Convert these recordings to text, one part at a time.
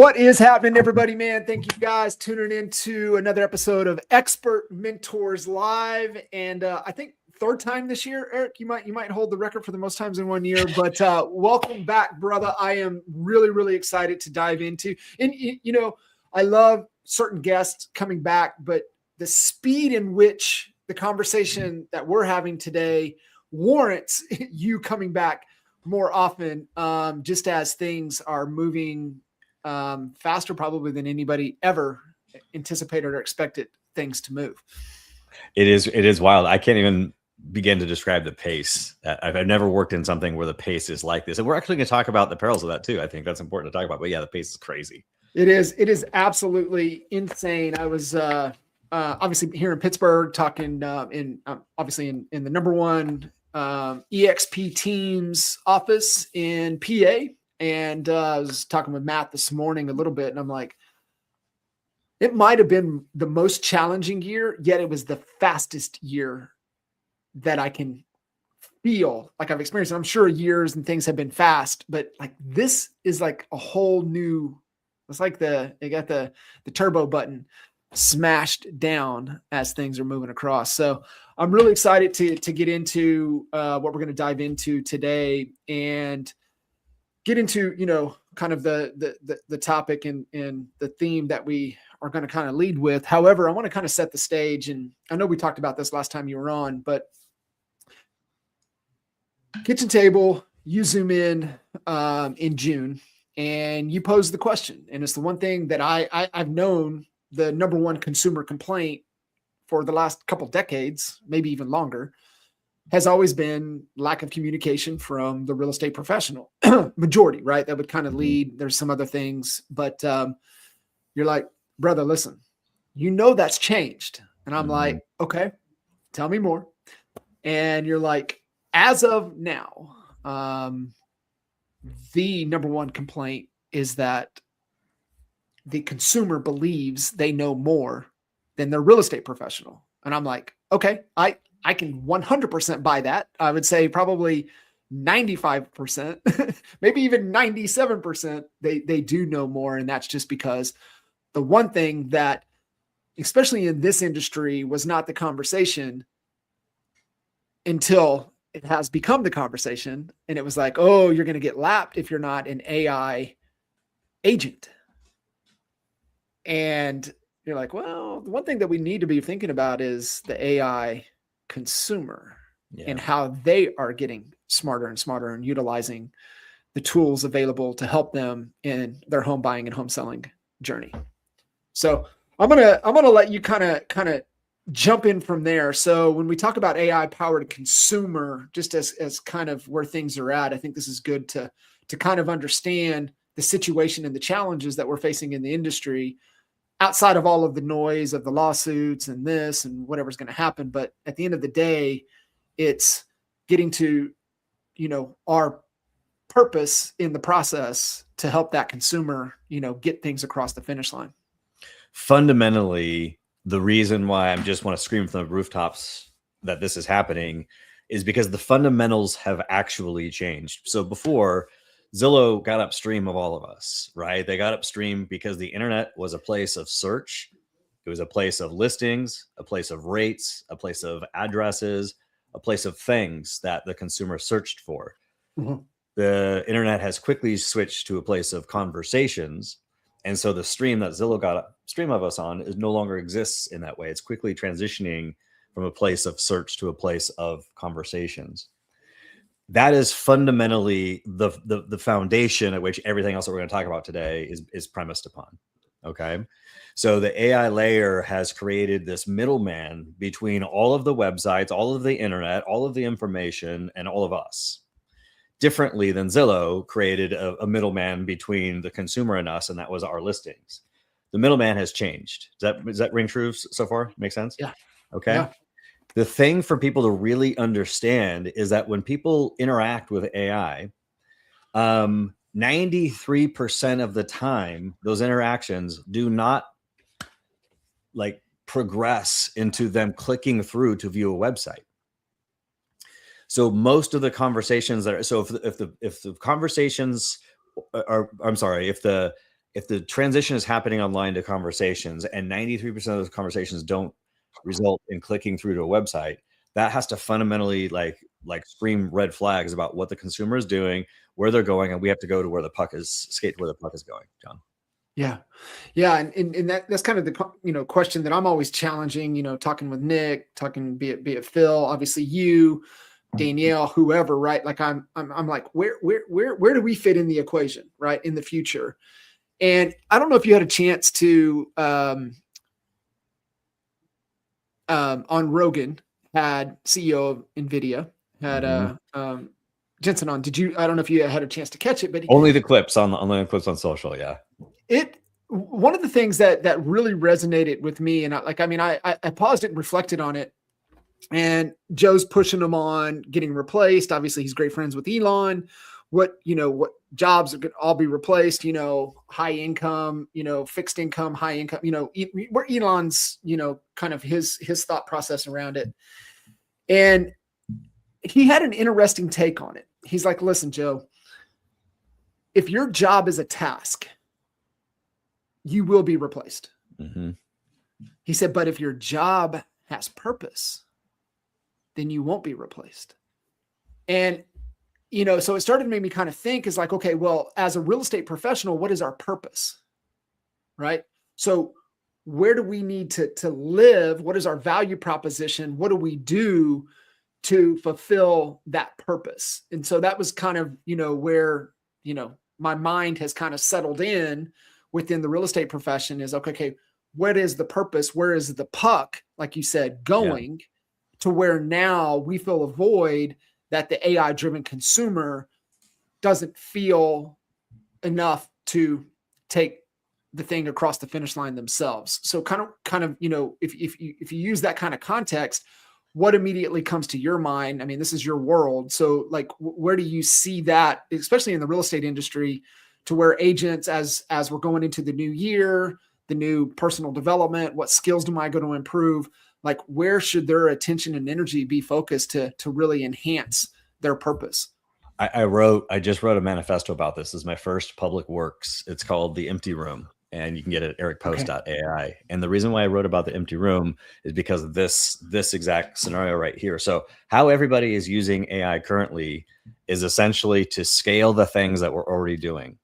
What is happening, everybody, man? Thank you guys tuning into another episode of Expert Mentors Live. And I think third time this year, Eric, you might hold the record for the most times in 1 year, but welcome back, brother. I am really excited to dive into, and you know, I love certain guests coming back, but the speed in which the conversation that we're having today warrants you coming back more often, just as things are moving faster probably than anybody ever anticipated or expected things to move. It is wild. I can't even begin to describe the pace. I've never worked in something where the pace is like this. And we're actually going to talk about the perils of that too. I think that's important to talk about. But yeah, the pace is crazy. It is absolutely insane. I was obviously here in Pittsburgh talking obviously in the number one EXP team's office in PA. And I was talking with Matt this morning a little bit, and I'm like, it might have been the most challenging year, yet it was the fastest year that I can feel like I've experienced. And I'm sure years and things have been fast, but like this is like a whole new, it's like they got the turbo button smashed down as things are moving across. So I'm really excited to get into what we're going to dive into today and get into, you know, kind of the topic and the theme that we are going to kind of lead with. However, I want to kind of set the stage, and I know we talked about this last time you were on, but kitchen table, you zoom in June and you pose the question. And it's the one thing that I've known the number one consumer complaint for the last couple decades, maybe even longer, has always been lack of communication from the real estate professional majority, right? That would kind of lead. There's some other things, but you're like, brother, listen, you know, that's changed. And I'm like, okay, tell me more. And you're like, as of now, the number one complaint is that the consumer believes they know more than their real estate professional. And I'm like, okay, I can 100% buy that. I would say probably 95%, maybe even 97%, they do know more. And that's just because the one thing that, especially in this industry, was not the conversation until it has become the conversation. And it was like, oh, you're going to get lapped if you're not an AI agent. And you're like, well, the one thing that we need to be thinking about is the AI consumer and how they are getting smarter and smarter and utilizing the tools available to help them in their home buying and home selling journey. So I'm gonna let you kind of jump in from there. So when we talk about AI powered consumer, just as kind of where things are at, I think this is good to kind of understand the situation and the challenges that we're facing in the industry, outside of all of the noise of the lawsuits and this and whatever's going to happen. But at the end of the day, it's getting to, you know, our purpose in the process to help that consumer, you know, get things across the finish line. Fundamentally, the reason why I just want to scream from the rooftops that this is happening is because the fundamentals have actually changed. So before, Zillow got upstream of all of us, right? They got upstream because the internet was a place of search. It was a place of listings, a place of rates, a place of addresses, a place of things that the consumer searched for. The internet has quickly switched to a place of conversations. And so the stream that Zillow got upstream of us on is no longer exists in that way. It's quickly transitioning from a place of search to a place of conversations. That is fundamentally the foundation at which everything else that we're going to talk about today is premised upon. Okay. So the AI layer has created this middleman between all of the websites, all of the internet, all of the information, and all of us. Differently than Zillow created a middleman between the consumer and us, and that was our listings. The middleman has changed. Does that ring true so far? Make sense? Yeah. Okay. Yeah. The thing for people to really understand is that when people interact with AI, 93% of the time, those interactions do not like progress into them clicking through to view a website. So most of the conversations that are, so if the conversations are, I'm sorry, if the if the transition is happening online to conversations and 93% of those conversations don't result in clicking through to a website, that has to fundamentally like scream red flags about what the consumer is doing, where they're going, and we have to go to where the puck is, skate to where the puck is going, John. Yeah. Yeah. And that's kind of the, question that I'm always challenging, talking with Nick, talking, be it Phil, obviously you, Danielle, whoever, right? Like I'm like, where do we fit in the equation, right? In the future. And I don't know if you had a chance to, on Rogan, had CEO of NVIDIA, had Jensen on. I don't know if you had a chance to catch it, but only the clips on social. Yeah. One of the things that really resonated with me, and I paused it and reflected on it. And Joe's pushing him on getting replaced. Obviously, he's great friends with Elon. What jobs are going to all be replaced? High income, fixed income, high income. Where Elon's, kind of his thought process around it. And he had an interesting take on it. He's like, "Listen, Joe, if your job is a task, you will be replaced." Mm-hmm. He said, "But if your job has purpose, then you won't be replaced." And, so it started to make me kind of think is like, okay, well, as a real estate professional, what is our purpose? Right? So where do we need to live? What is our value proposition? What do we do to fulfill that purpose? And so that was kind of, where, my mind has kind of settled in within the real estate profession is okay, what is the purpose? Where is the puck, like you said, going to where now we fill a void that the AI driven consumer doesn't feel enough to take the thing across the finish line themselves. So kind of, if you use that kind of context, what immediately comes to your mind? I mean, this is your world. So like, where do you see that, especially in the real estate industry, to where agents, as we're going into the new year, the new personal development, what skills am I going to improve? Like, where should their attention and energy be focused to really enhance their purpose? I just wrote a manifesto about this. This is my first public works. It's called The Empty Room, and you can get it at ericpost.ai. And the reason why I wrote about the empty room is because of this exact scenario right here. So how everybody is using AI currently is essentially to scale the things that we're already doing.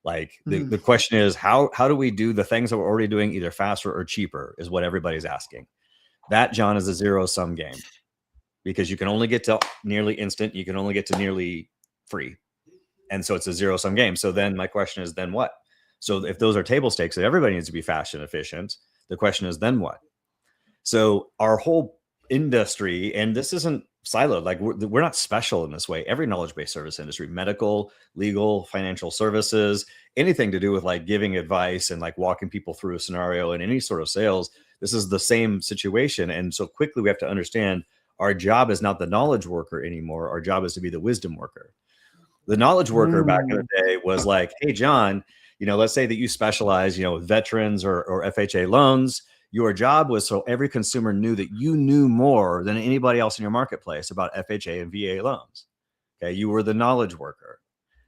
Like the question is, how do we do the things that we're already doing either faster or cheaper is what everybody's asking. That, John, is a zero-sum game, because you can only get to nearly instant. You can only get to nearly free. And so it's a zero-sum game. So then my question is, then what? So if those are table stakes, that everybody needs to be fast and efficient, the question is, then what? So our whole industry, and this isn't siloed, like we're not special in this way. Every knowledge-based service industry, medical, legal, financial services, anything to do with like giving advice and like walking people through a scenario and any sort of sales, this is the same situation. And so quickly we have to understand our job is not the knowledge worker anymore. Our job is to be the wisdom worker. The knowledge worker back in the day was like, hey, John, let's say that you specialize, veterans or FHA loans. Your job was so every consumer knew that you knew more than anybody else in your marketplace about FHA and VA loans. Okay, you were the knowledge worker.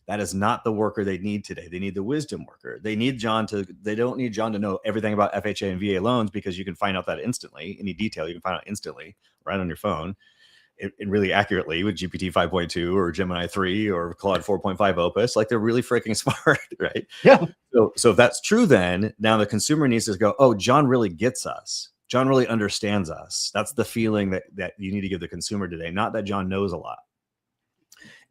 That is not the worker they need today. They need the wisdom worker. They don't need John to know everything about FHA and VA loans, because you can find out that instantly. Any detail you can find out instantly right on your phone. And really accurately with GPT 5.2 or Gemini 3 or Claude 4.5 Opus. Like, they're really freaking smart, right? Yeah. So if that's true, then now the consumer needs to go, oh, John really gets us. John really understands us. That's the feeling that you need to give the consumer today, not that John knows a lot.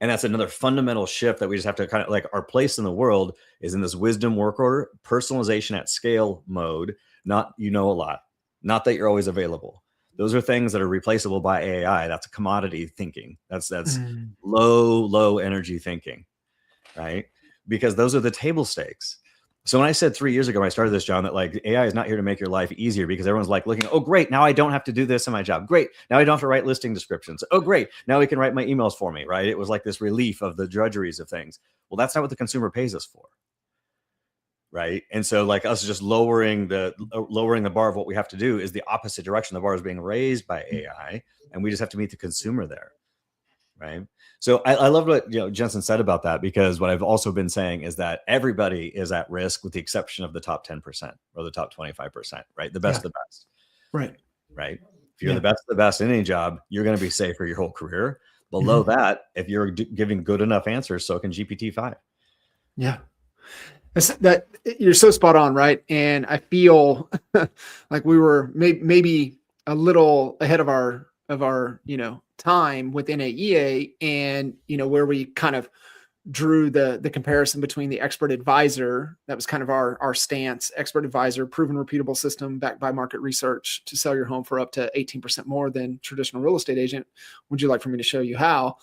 And that's another fundamental shift that we just have to kind of like, our place in the world is in this wisdom work order, personalization at scale mode, not a lot, not that you're always available. Those are things that are replaceable by AI. That's a commodity thinking. That's low energy thinking, right? Because those are the table stakes. So when I said 3 years ago, when I started this, John, that like AI is not here to make your life easier, because everyone's like looking, oh, great, now I don't have to do this in my job. Great, now I don't have to write listing descriptions. Oh, great, now he can write my emails for me, right? It was like this relief of the drudgeries of things. Well, that's not what the consumer pays us for. Right. And so like us just lowering the bar of what we have to do is the opposite direction. The bar is being raised by AI, and we just have to meet the consumer there. right? So I love what Jensen said about that, because what I've also been saying is that everybody is at risk with the exception of the top 10% or the top 25%, right? The best Yeah. of the best, Right. right? If you're the best of the best in any job, you're going to be safe for your whole career. Below that, if you're giving good enough answers, so can GPT-5. Yeah. That you're so spot on, right? And I feel like we were maybe a little ahead of our time with NAEA, and where we kind of drew the comparison between the expert advisor, that was kind of our stance, expert advisor, proven repeatable system backed by market research to sell your home for up to 18% more than traditional real estate agent. Would you like for me to show you how?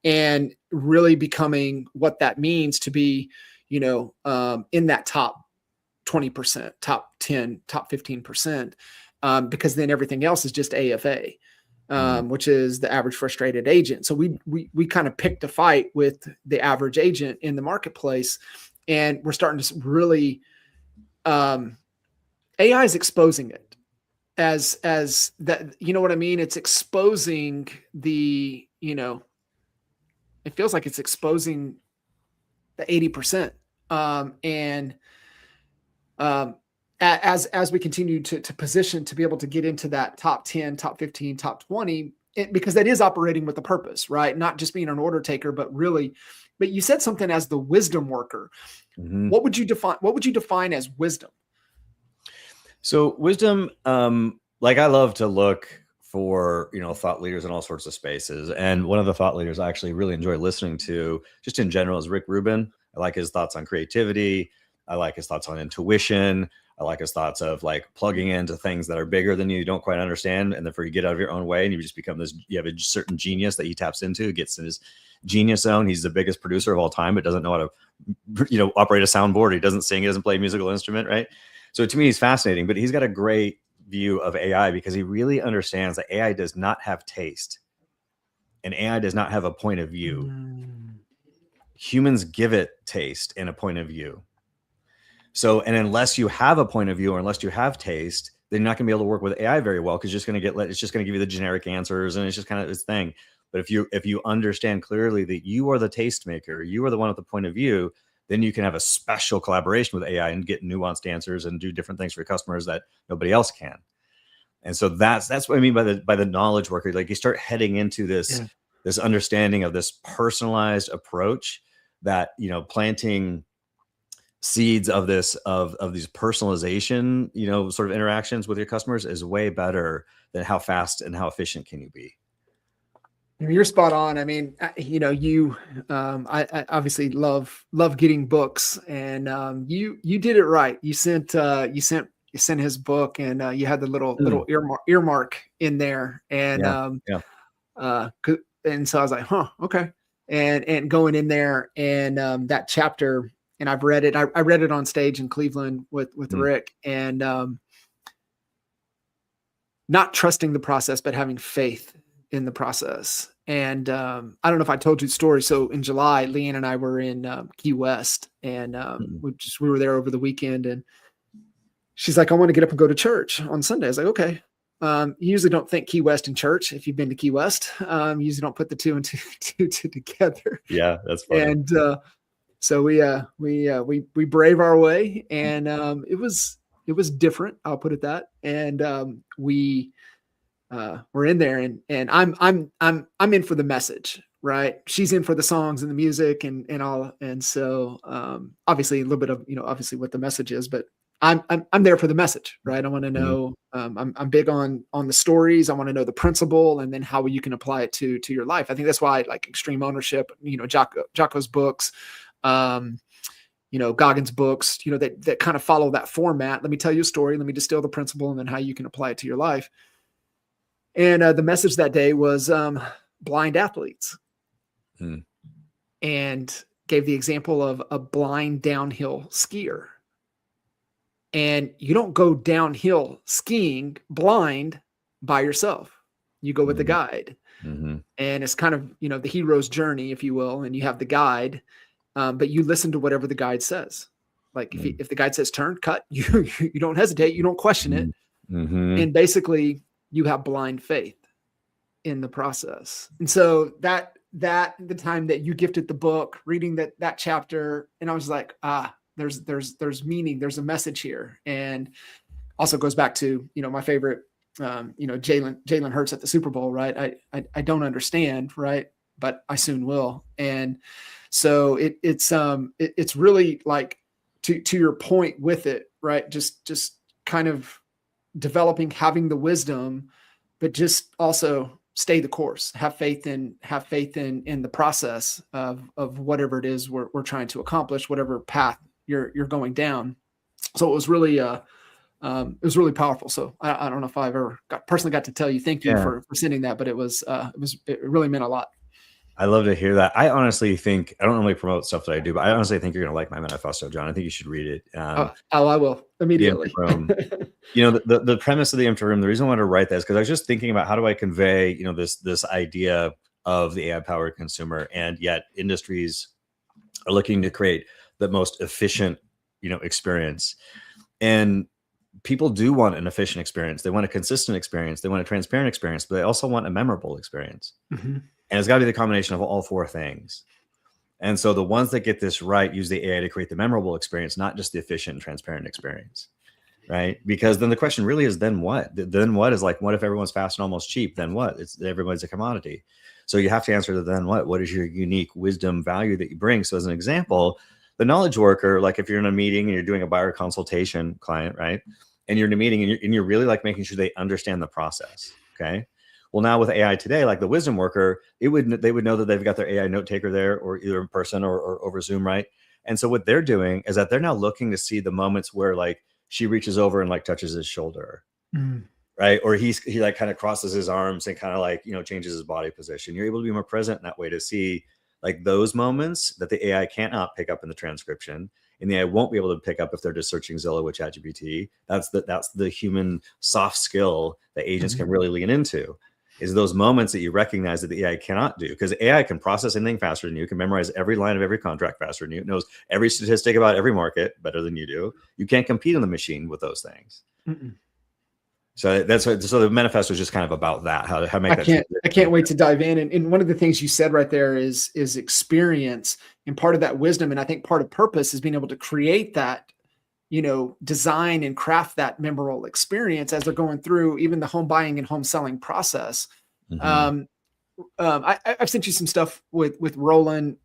And really becoming what that means to be in that top 20%, top 10, top 15%, because then everything else is just AFA, which is the average frustrated agent. So we kind of picked a fight with the average agent in the marketplace, and we're starting to really, AI is exposing it as that, what I mean? It's exposing the, it feels like it's exposing the 80%. And as we continue to position to be able to get into that top 10, top 15, top 20, because that is operating with a purpose, right? Not just being an order taker, but you said something as the wisdom worker. What would you define as wisdom? So wisdom, like I love to look for, thought leaders in all sorts of spaces. And one of the thought leaders I actually really enjoy listening to just in general is Rick Rubin. I like his thoughts on creativity. I like his thoughts on intuition. I like his thoughts of like plugging into things that are bigger than you don't quite understand. And therefore you get out of your own way and you just become you have a certain genius that he taps into, gets in his genius zone. He's the biggest producer of all time, but doesn't know how to, operate a soundboard. He doesn't sing, he doesn't play a musical instrument, right? So to me, he's fascinating, but he's got a great view of AI because he really understands that AI does not have taste and AI does not have a point of view. Humans give it taste and a point of view. So, and unless you have a point of view or unless you have taste, then you're not going to be able to work with AI very well, because it's just going to give you the generic answers and it's just kind of this thing. But if you understand clearly that you are the tastemaker, you are the one with the point of view, then you can have a special collaboration with AI and get nuanced answers and do different things for your customers that nobody else can. And so that's what I mean by the knowledge worker. Like you start heading into this understanding of this personalized approach that, planting seeds of these personalization, sort of interactions with your customers is way better than how fast and how efficient can you be. You're spot on. I mean, I obviously love getting books, and you did it right. You sent his book, and you had the little earmark in there, and and so I was like, okay, and going in there, and that chapter, and I've read it. I read it on stage in Cleveland with Rick, and not trusting the process, but having faith in the process. And I don't know if I told you the story. So in July, Leanne and I were in Key West, and we were there over the weekend, and she's like, I want to get up and go to church on Sunday. I was like, okay. You usually don't think Key West and church if you've been to Key West. You usually don't put the two and two together. Yeah, that's funny. And so we brave our way, and it was different. I'll put it that. And we're in there, and I'm in for the message, right? She's in for the songs and the music and all. And so obviously a little bit of obviously what the message is, but I'm there for the message, right? I want to know. I'm big on the stories. I want to know the principle, and then how you can apply it to your life. I think that's why I like Extreme Ownership. Jocko's books. Goggins' books, that kind of follow that format. Let me tell you a story. Let me distill the principle, and then how you can apply it to your life. And the message that day was blind athletes, and gave the example of a blind downhill skier. And you don't go downhill skiing blind by yourself. You go with the guide. And it's kind of, the hero's journey, if you will, and you have the guide, but you listen to whatever the guide says. Like if the guide says turn, cut, you don't hesitate, you don't question it. And basically you have blind faith in the process. And so that the time that you gifted the book, reading that chapter, and I was like, there's meaning, there's a message here. And also goes back to, my favorite, Jalen Hurts at the Super Bowl, right? I don't understand, right? But I soon will. And so it's really like, to your point with it, right? Just kind of developing, having the wisdom, but just also stay the course, have faith in the process of whatever it is we're trying to accomplish, whatever path you're going down. So it was really powerful. So I don't know if I've ever personally got to tell you, thank you for sending that, but it really meant a lot. I love to hear that. I honestly think, I don't normally promote stuff that I do, but I honestly think you're going to like my manifesto, John. I think you should read it. I will immediately. The premise of the empty room, the reason I wanted to write that is because I was just thinking about how do I convey, this idea of the AI powered consumer, and yet industries are looking to create the most efficient, experience. And people do want an efficient experience. They want a consistent experience. They want a transparent experience, but they also want a memorable experience. Mm-hmm. And it's got to be the combination of all four things. And so the ones that get this right use the AI to create the memorable experience, not just the efficient and transparent experience, right? Because then the question really is, then what? Then what is like, what if everyone's fast and almost cheap? Then what? Everybody's a commodity. So you have to answer the then what? What is your unique wisdom value that you bring? So as an example, the knowledge worker, like if you're in a meeting and you're doing a buyer consultation client, right? And you're in a meeting and you're really like making sure they understand the process, okay? Well, now with AI today, like the wisdom worker, they would know that they've got their AI note taker there, or either in person or over Zoom, right? And so what they're doing is that they're now looking to see the moments where like she reaches over and like touches his shoulder, right? Or he like kind of crosses his arms and kind of like, changes his body position. You're able to be more present in that way to see like those moments that the AI cannot pick up in the transcription, and the AI won't be able to pick up if they're just searching Zillow with ChatGPT. That's the human soft skill that agents can really lean into. Is those moments that you recognize that the AI cannot do, because AI can process anything faster than you, can memorize every line of every contract faster than you, knows every statistic about every market better than you do. You can't compete on the machine with those things. Mm-mm. So the manifesto is just kind of about that, how to make that. I can't wait to dive in. And one of the things you said right there is experience, and part of that wisdom. And I think part of purpose is being able to create that, design and craft that memorable experience as they're going through even the home buying and home selling process. Mm-hmm. I've sent you some stuff with Roland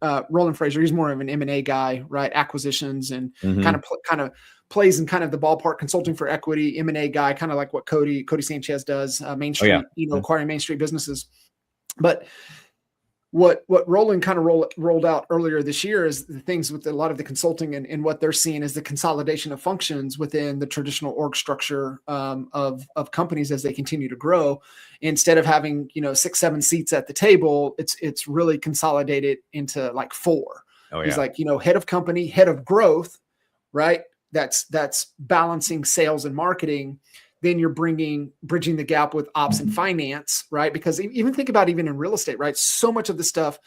Fraser. He's more of an M&A guy, right? Acquisitions and kind of plays in kind of the ballpark, consulting for equity, M&A guy, kind of like what Cody Sanchez does, Main Street, acquiring Main Street businesses. But what Roland kind of rolled out earlier this year is the things with a lot of the consulting and what they're seeing is the consolidation of functions within the traditional org structure of companies as they continue to grow. Instead of having 6-7 seats at the table, it's really consolidated into like 4. He's like head of company, head of growth, right? That's balancing sales and marketing. Then you're bridging the gap with ops and finance, right? Because even think about even in real estate, right? So much of the stuff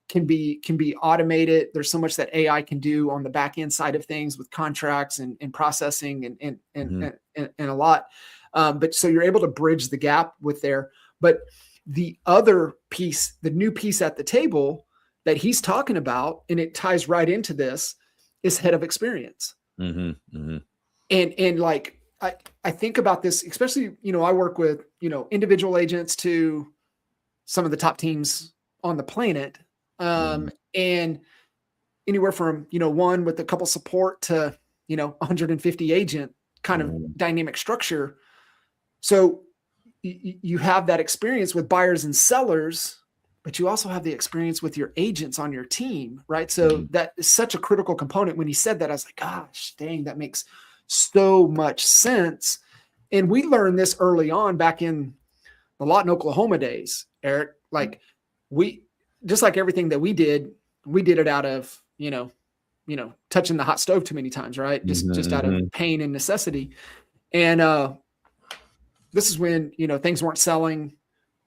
can be automated. There's so much that AI can do on the back end side of things with contracts and processing and a lot. But so you're able to bridge the gap with there. But the other piece, the new piece at the table that he's talking about, and it ties right into this, is head of experience. And like, I think about this, especially, I work with, individual agents to some of the top teams on the planet. And anywhere from, one with a couple support to, 150 agent kind of dynamic structure. So you have that experience with buyers and sellers, but you also have the experience with your agents on your team, right? So that is such a critical component. When he said that, I was like, gosh, dang, that makes so much sense. And we learned this early on back in the Lawton, Oklahoma days, Eric. Like we, just like everything that we did it out of, touching the hot stove too many times, right? Just out of pain and necessity. And this is when, things weren't selling.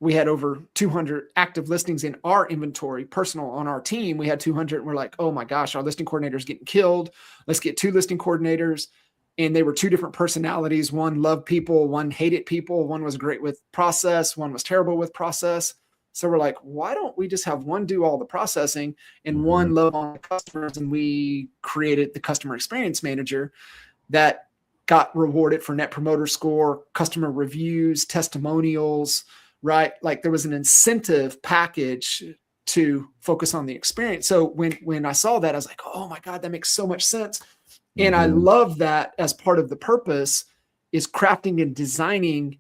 We had over 200 active listings in our inventory, personal on our team. We had 200 and we're like, oh my gosh, our listing coordinator is getting killed. Let's get 2 listing coordinators. And they were 2 different personalities. One loved people, one hated people. One was great with process. One was terrible with process. So we're like, why don't we just have one do all the processing and one load on the customers? And we created the customer experience manager that got rewarded for net promoter score, customer reviews, testimonials, right? Like there was an incentive package to focus on the experience. So when I saw that, I was like, oh my God, that makes so much sense. And I love that as part of the purpose is crafting and designing.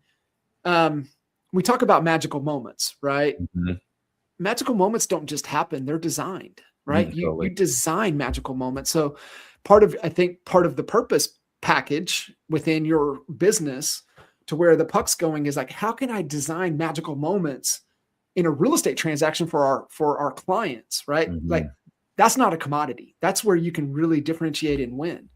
We talk about magical moments, right? Magical moments don't just happen. They're designed, right? You design magical moments. So I think part of the purpose package within your business to where the puck's going is like, how can I design magical moments in a real estate transaction for our clients, right? Like that's not a commodity. That's where you can really differentiate and win.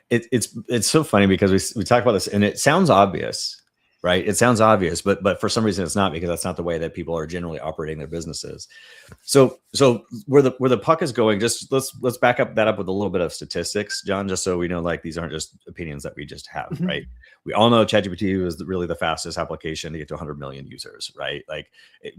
It's so funny because we talk about this and it sounds obvious, right? It sounds obvious, but for some reason it's not, because that's not the way that people are generally operating their businesses. So where the puck is going, just let's back up with a little bit of statistics, John, just so we know, like, these aren't just opinions that we just have, right? We all know ChatGPT was really the fastest application to get to 100 million users, right? Like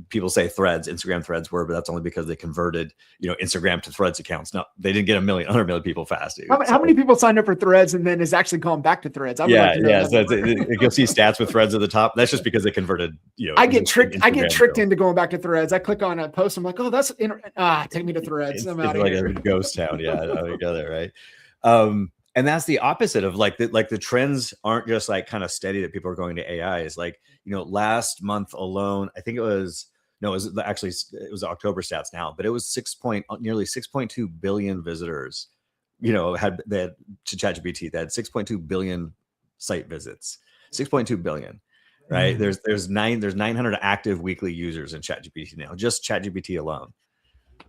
people say Instagram threads were, but that's only because they converted, Instagram to Threads accounts. No, they didn't get 100 million people fast. How many people signed up for Threads and then is actually going back to Threads? So you'll see stats with Threads at the top. That's just because they converted. I get tricked into going back to Threads. I click on a post. I'm like, oh, that's take me to Threads. I'm out of here. A ghost town. Yeah, I got it right. And that's the opposit of the trends aren't just like kind of steady that people are going to AI. Is like, last month alone, I think it was October stats now, but it was nearly 6.2 billion visitors, had to ChatGPT. They had 6.2 billion site visits, 6.2 billion, right? There's 900 active weekly users in ChatGPT now, just ChatGPT alone.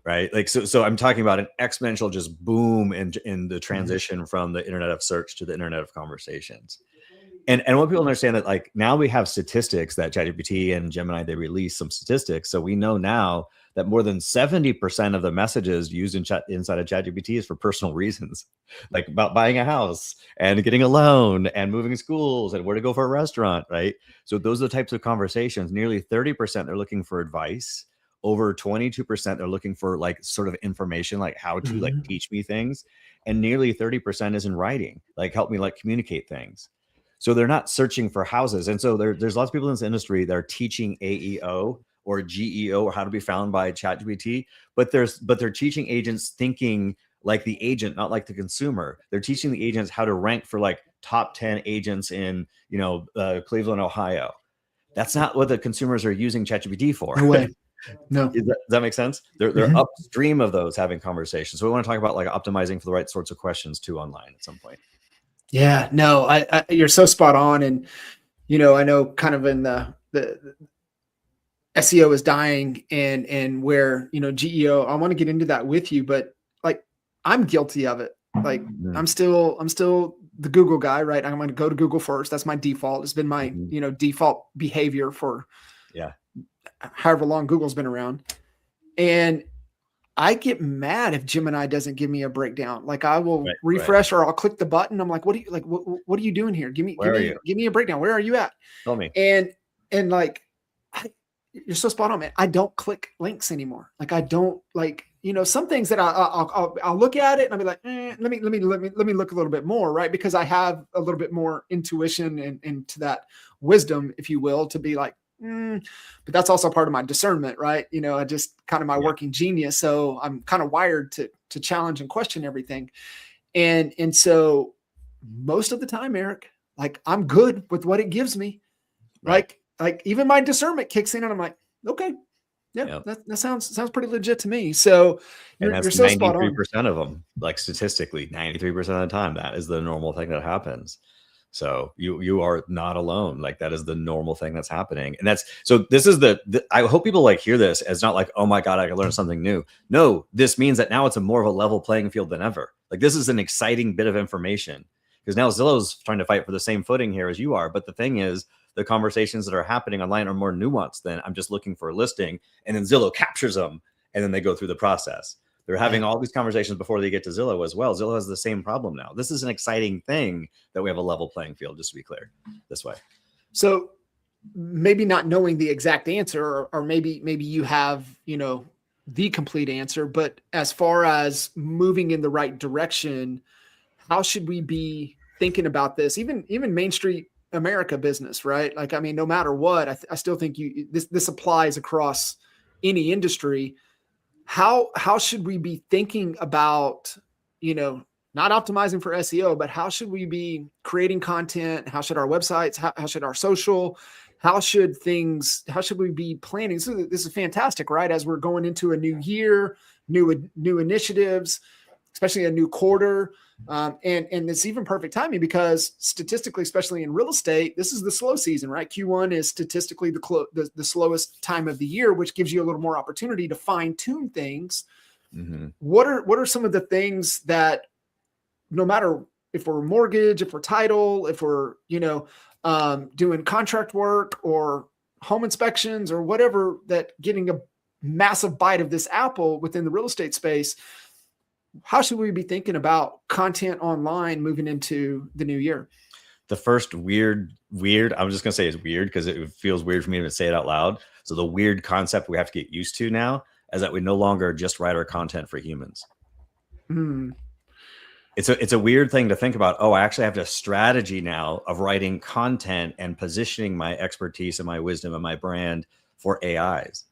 Right. Like, so I'm talking about an exponential just boom in the transition from the internet of search to the internet of conversations. And I want people to understand that, like, now we have statistics that ChatGPT and Gemini, they release some statistics. So we know now that more than 70% of the messages used inside of ChatGPT is for personal reasons, like about buying a house and getting a loan and moving schools and where to go for a restaurant. Right. So those are the types of conversations. Nearly 30% they're looking for advice. Over 22% are looking for like sort of information, like how to like teach me things. And nearly 30% is in writing, like help me like communicate things. So they're not searching for houses. And so there's lots of people in this industry that are teaching AEO or GEO or how to be found by ChatGPT, but they're teaching agents thinking like the agent, not like the consumer. They're teaching the agents how to rank for like top 10 agents in, Cleveland, Ohio. That's not what the consumers are using ChatGPT for. No way. No. Does that make sense? They're upstream of those having conversations. So we want to talk about like optimizing for the right sorts of questions too online at some point. Yeah, no, I you're so spot on. And, I know kind of in the SEO is dying and where, GEO, I want to get into that with you, but like, I'm guilty of it. Like I'm still the Google guy, right? I'm going to go to Google first. That's my default. It's been my, default behavior for however long Google's been around. And I get mad if Gemini doesn't give me a breakdown. Like I will refresh or I'll click the button. I'm like, what are you doing here? Give me a breakdown. Where are you at? Tell me. And like, you're so spot on, man. I don't click links anymore. Like I don't like, some things that I'll look at it and I'll be like, let me look a little bit more, right? Because I have a little bit more intuition and to that wisdom, if you will, to be like, but that's also part of my discernment, right? I just kind of my working genius. So I'm kind of wired to challenge and question everything. And so most of the time, Eric, like I'm good with what it gives me. Right. Like even my discernment kicks in and I'm like, okay, that sounds pretty legit to me. So you're so spot on. 93% of them, like statistically, 93% of the time, that is the normal thing that happens. So you are not alone. Like that is the normal thing that's happening. And this is I hope people like hear this as not like, oh my God, I can learn something new. No, this means that now it's a more of a level playing field than ever. Like this is an exciting bit of information because now Zillow's trying to fight for the same footing here as you are. But the thing is, the conversations that are happening online are more nuanced than I'm just looking for a listing and then Zillow captures them and then they go through the process. They're having all these conversations before they get to Zillow as well. Zillow has the same problem now. This is an exciting thing that we have a level playing field, just to be clear, this way. So maybe not knowing the exact answer, or maybe you have, the complete answer, but as far as moving in the right direction, how should we be thinking about this? Even Main Street America business, right? Like, I mean, no matter what, I still think this applies across any industry. How should we be thinking about, not optimizing for SEO, but how should we be creating content? How should our websites, how should our social, how should we be planning? So this is fantastic, right? As we're going into a new year, new initiatives, especially a new quarter. And it's even perfect timing because statistically, especially in real estate, this is the slow season, right? Q1 is statistically the slowest time of the year, which gives you a little more opportunity to fine tune things. Mm-hmm. What are some of the things that, no matter if we're mortgage, if we're title, if we're, doing contract work or home inspections or whatever, that getting a massive bite of this apple within the real estate space, how should we be thinking about content online moving into the new year? The first weird, I'm just going to say it's weird because it feels weird for me to say it out loud. So the weird concept we have to get used to now is that we no longer just write our content for humans. It's a weird thing to think about. Oh, I actually have a strategy now of writing content and positioning my expertise and my wisdom and my brand for AIs.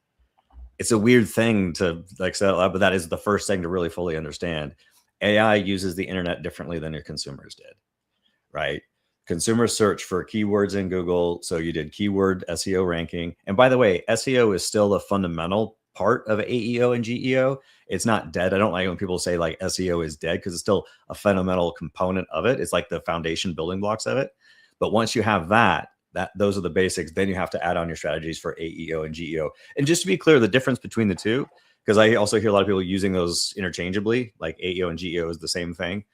It's a weird thing to say out loud, but that is the first thing to really fully understand. AI uses the internet differently than your consumers did, right? Consumers search for keywords in Google. So you did keyword SEO ranking. And by the way, SEO is still a fundamental part of AEO and GEO. It's not dead. I don't like when people say like SEO is dead because it's still a fundamental component of it. It's like the foundation building blocks of it. But once you have that those are the basics, then you have to add on your strategies for AEO and GEO. And just to be clear, the difference between the two, because I also hear a lot of people using those interchangeably, like AEO and GEO is the same thing.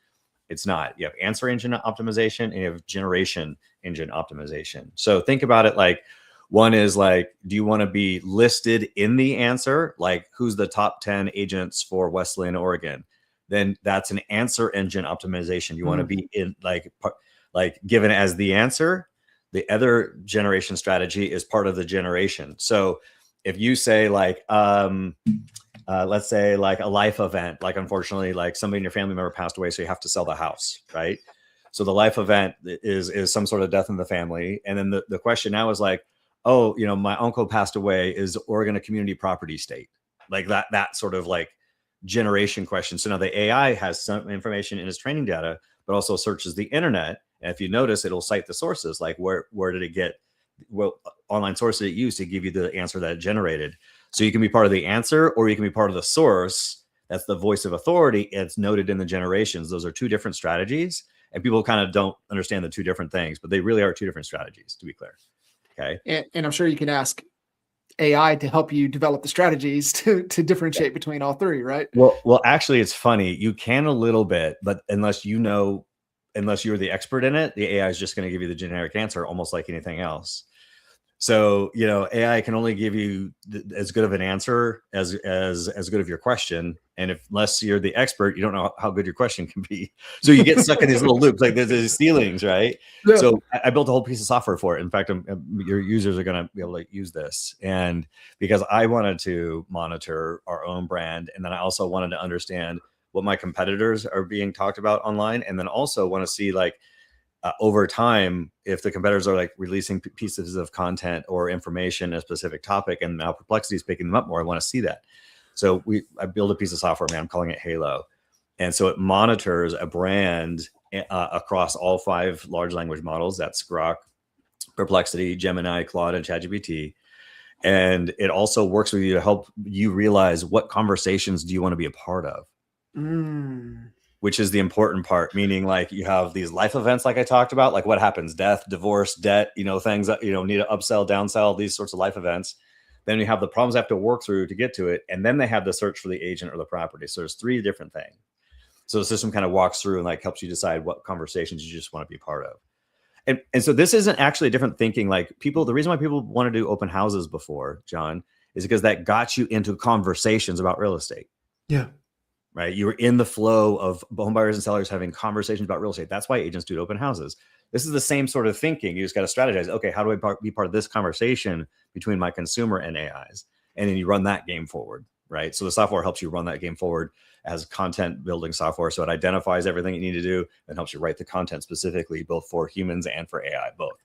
It's not. You have answer engine optimization and you have generation engine optimization. So think about it like, one is like, do you want to be listed in the answer? Like, who's the top 10 agents for Wesleyan, Oregon? Then that's an answer engine optimization. You want to be in like given as the answer. The other generation strategy is part of the generation. So if you say like, let's say like a life event, like unfortunately, like somebody in your family member passed away, so you have to sell the house, right? So the life event is some sort of death in the family. And then the question now is like, oh, my uncle passed away. Is Oregon a community property state? Like that sort of like generation question. So now the AI has some information in its training data, but also searches the internet. And if you notice, it'll cite the sources, like where did it get, what online source did it use to give you the answer that it generated? So you can be part of the answer or you can be part of the source. That's the voice of authority. It's noted in the generations. Those are two different strategies. And people kind of don't understand the two different things, but they really are two different strategies, to be clear. Okay. And I'm sure you can ask AI to help you develop the strategies to differentiate between all three, right? Well, actually, it's funny. You can a little bit, but unless you're the expert in it, the AI is just going to give you the generic answer, almost like anything else. So, AI can only give you as good of an answer as good of your question. And unless you're the expert, you don't know how good your question can be. So you get stuck in these little loops, like there's these ceilings, right? Yeah. So I built a whole piece of software for it. In fact, your users are going to be able to use this. And because I wanted to monitor our own brand, and then I also wanted to understand what my competitors are being talked about online. And then also want to see like, over time, if the competitors are like releasing pieces of content or information in a specific topic, and now Perplexity is picking them up more, I want to see that. So I build a piece of software, man. I'm calling it Halo, and so it monitors a brand across all 5 large language models. That's Grok, Perplexity, Gemini, Claude, and ChatGPT. And it also works with you to help you realize what conversations do you want to be a part of. Which is the important part, meaning like you have these life events like I talked about, like what happens, death, divorce, debt, things that, need to upsell, downsell, these sorts of life events. Then you have the problems they have to work through to get to it. And then they have the search for the agent or the property. So there's 3 different things. So the system kind of walks through and like helps you decide what conversations you just want to be part of. And so this isn't actually different thinking. Like the reason why people want to do open houses before, John, is because that got you into conversations about real estate. Yeah. right? You were in the flow of home buyers and sellers having conversations about real estate. That's why agents do open houses. This is the same sort of thinking. You just got to strategize. Okay, how do I be part of this conversation between my consumer and AIs? And then you run that game forward, right? So the software helps you run that game forward as content building software. So it identifies everything you need to do and helps you write the content specifically, both for humans and for AI, both.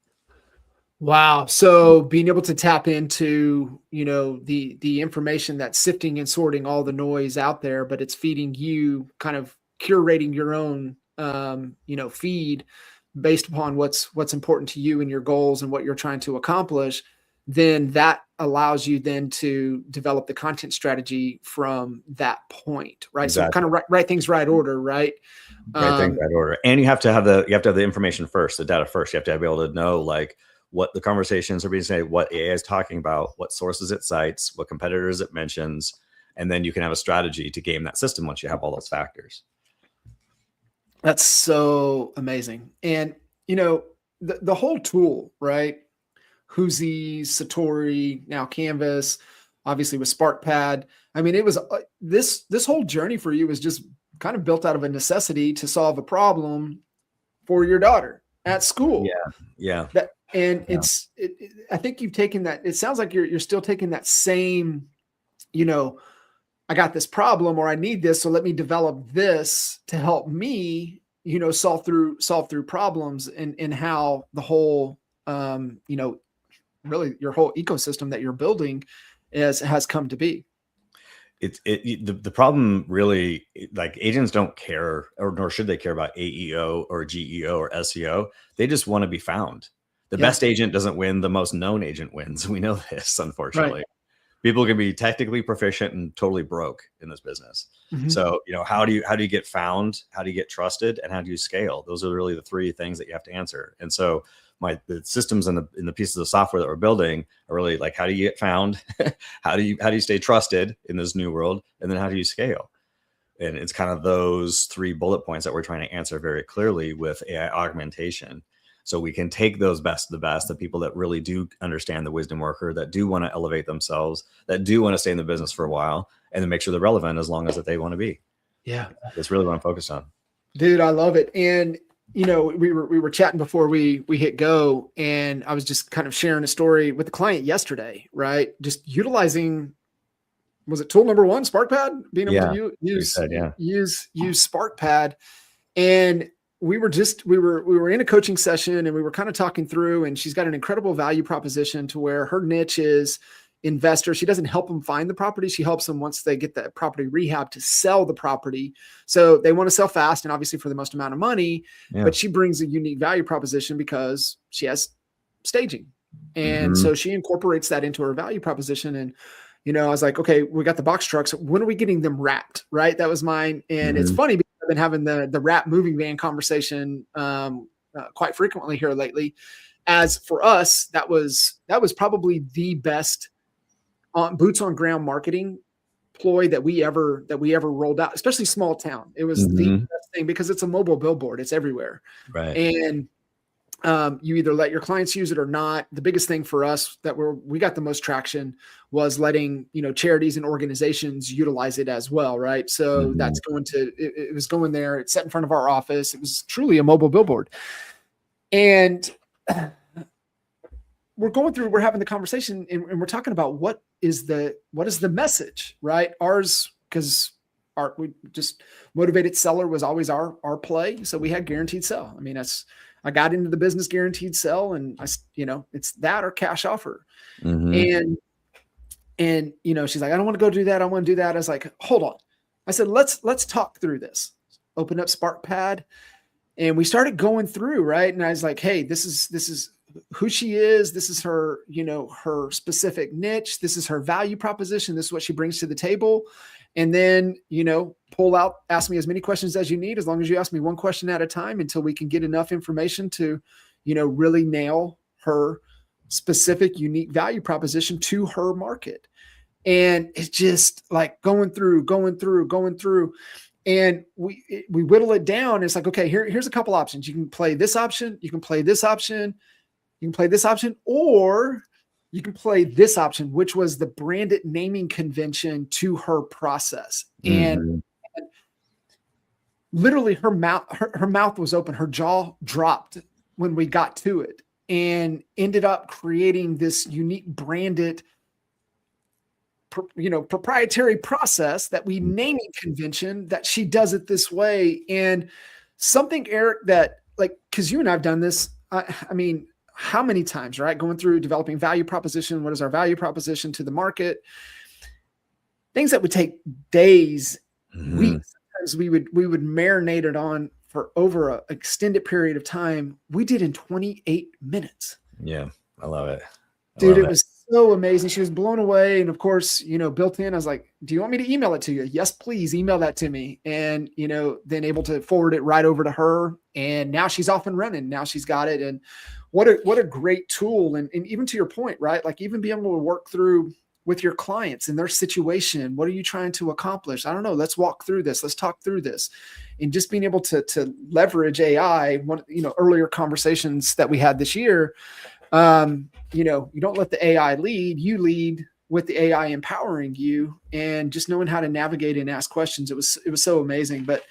Wow. So being able to tap into, the information that's sifting and sorting all the noise out there, but it's feeding you, kind of curating your own, feed based upon what's important to you and your goals and what you're trying to accomplish, then that allows you then to develop the content strategy from that point, right? Exactly. So kind of write things right order, right? Right things right order. And you have to have the information first, the data first. You have to be able to know like what the conversations are being said, what AI is talking about, what sources it cites, what competitors it mentions, and then you can have a strategy to game that system once you have all those factors. That's so amazing. And, the whole tool, right? Huzi, Satori, now Canvas, obviously with SparkPad. I mean, it was this whole journey for you was just kind of built out of a necessity to solve a problem for your daughter at school. Yeah. I think you've taken that. It sounds like you're still taking that same, I got this problem or I need this, so let me develop this to help me, solve through problems, and how the whole, really your whole ecosystem that you're building has come to be. The problem really, like, agents don't care, or nor should they care about AEO or GEO or SEO. They just want to be found. The best agent doesn't win. The most known agent wins. We know this, unfortunately. Right. People can be technically proficient and totally broke in this business. Mm-hmm. So, how do you get found? How do you get trusted? And how do you scale? Those are really the three things that you have to answer. And so the systems and the pieces of software that we're building are really like, how do you get found? how do you stay trusted in this new world? And then how do you scale? And it's kind of those three bullet points that we're trying to answer very clearly with AI augmentation. So we can take those best of the best, the people that really do understand the wisdom worker, that do want to elevate themselves, that do want to stay in the business for a while, and then make sure they're relevant as long as that they want to be. Yeah. That's really what I'm focused on. Dude, I love it. And, we were chatting before we hit go, and I was just kind of sharing a story with the client yesterday, right? Just utilizing, was it tool number one, SparkPad? Being able to use SparkPad. And we were in a coaching session, and we were kind of talking through, and she's got an incredible value proposition to where her niche is investor. She doesn't help them find the property. She helps them once they get the property rehab to sell the property. So they want to sell fast and obviously for the most amount of money, but she brings a unique value proposition because she has staging. And so she incorporates that into her value proposition. And, I was like, okay, we got the box trucks. When are we getting them wrapped? Right. That was mine. And it's funny because I've been having the wrap moving van conversation quite frequently here lately. As for us, that was probably the best boots on ground marketing ploy that we ever rolled out, especially small town. It was the best thing because it's a mobile billboard. It's everywhere. Right. And you either let your clients use it or not. The biggest thing for us that we got the most traction was letting, charities and organizations utilize it as well. Right. So that's it was going there. It's set in front of our office. It was truly a mobile billboard. And we're having the conversation, and we're talking about what is the message, right? Ours, because we just motivated seller was always our play. So we had guaranteed sell. I mean, I got into the business guaranteed sell, and it's that or cash offer. And she's like, I don't want to go do that. I want to do that. I was like, hold on. I said, let's talk through this. Open up SparkPad, and we started going through, right? And I was like, hey, this is who she is. This is her, her specific niche. This is her value proposition. This is what she brings to the table. And then, pull out, ask me as many questions as you need, as long as you ask me one question at a time until we can get enough information to, really nail her specific, unique value proposition to her market. And it's just like going through. And we whittle it down. It's like, okay, here's a couple options. You can play this option. You can play this option. You can play this option, or you can play this option, which was the branded naming convention to her process. And literally her mouth was open. Her jaw dropped when we got to it, and ended up creating this unique branded, proprietary process that we naming convention that she does it this way. And something, Eric, that like, cause you and I've done this. I mean, how many times, right? Going through developing value proposition. What is our value proposition to the market? Things that would take days, weeks. Sometimes we would marinate it on for over an extended period of time. We did in 28 minutes. Yeah. I love it. Dude, it was so amazing. She was blown away. And of course, built in, I was like, do you want me to email it to you? Yes, please email that to me. And, then able to forward it right over to her. And now she's off and running. Now she's got it. And what a great tool. And even to your point, right? Like even being able to work through with your clients and their situation. What are you trying to accomplish? I don't know. Let's walk through this. Let's talk through this. And just being able to leverage AI, earlier conversations that we had this year, you don't let the AI lead, you lead with the AI empowering you, and just knowing how to navigate and ask questions. It was so amazing. But,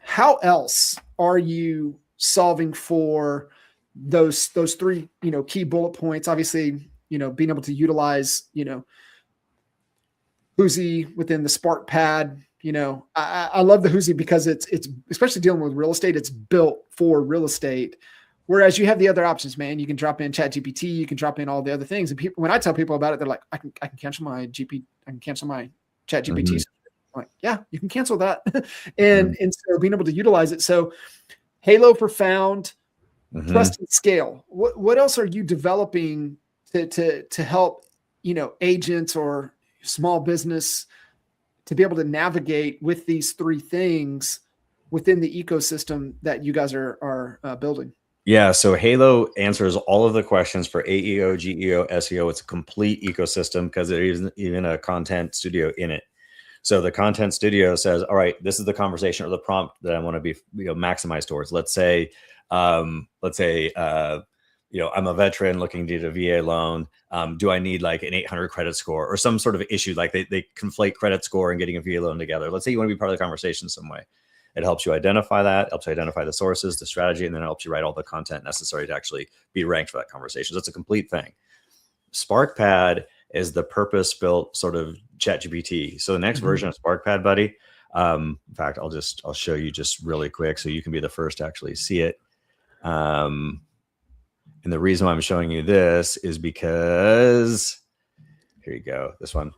how else are you solving for those three, key bullet points? Obviously, being able to utilize, Huzi within the Spark Pad. I love the Huzi because it's especially dealing with real estate. It's built for real estate. Whereas you have the other options, man. You can drop in ChatGPT, you can drop in all the other things. And people, when I tell people about it, they're like, I can cancel my ChatGPT. I'm like, yeah, you can cancel that. and so being able to utilize it. So Halo Profound, Trust and Scale. What else are you developing to help, agents or small business to be able to navigate with these three things within the ecosystem that you guys are building? Yeah. So Halo answers all of the questions for AEO, GEO, SEO. It's a complete ecosystem because there isn't even a content studio in it. So the content studio says, all right, this is the conversation or the prompt that I want to be maximized towards. Let's say, I'm a veteran looking to get a VA loan. Do I need like an 800 credit score or some sort of issue? Like they conflate credit score and getting a VA loan together. Let's say you want to be part of the conversation some way. It helps you identify that, helps you identify the sources, the strategy, and then it helps you write all the content necessary to actually be ranked for that conversation. So it's a complete thing. SparkPad is the purpose-built sort of ChatGPT. So the next version of SparkPad, buddy. In fact, I'll show you just really quick so you can be the first to actually see it. And the reason why I'm showing you this is because here you go, this one.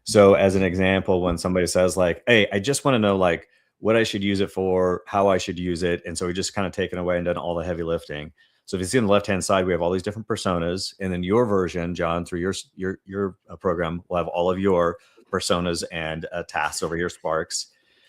So as an example, when somebody says like, hey, I just want to know like what I should use it for, how I should use it. And so we just kind of taken away and done all the heavy lifting. So if you see on the left-hand side, we have all these different personas, and then your version, John, through your program, will have all of your personas and tasks over here, Sparks.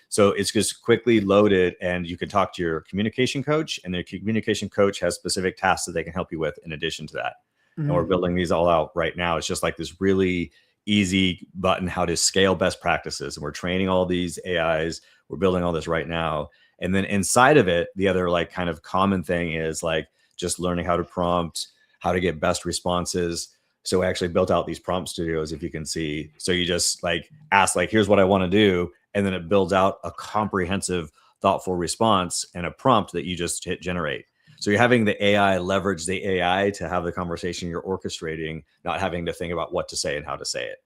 So it's just quickly loaded, and you can talk to your communication coach, and the communication coach has specific tasks that they can help you with in addition to that. And we're building these all out right now. It's just like this really easy button, how to scale best practices. And we're training all these AIs. We're building all this right now. And then inside of it, the other like kind of common thing is like just learning how to prompt, how to get best responses. So we actually built out these prompt studios, if you can see. So you just like ask like, here's what I want to do. And then it builds out a comprehensive, thoughtful response and a prompt that you just hit generate. So you're having the AI leverage the AI to have the conversation you're orchestrating, not having to think about what to say and how to say it.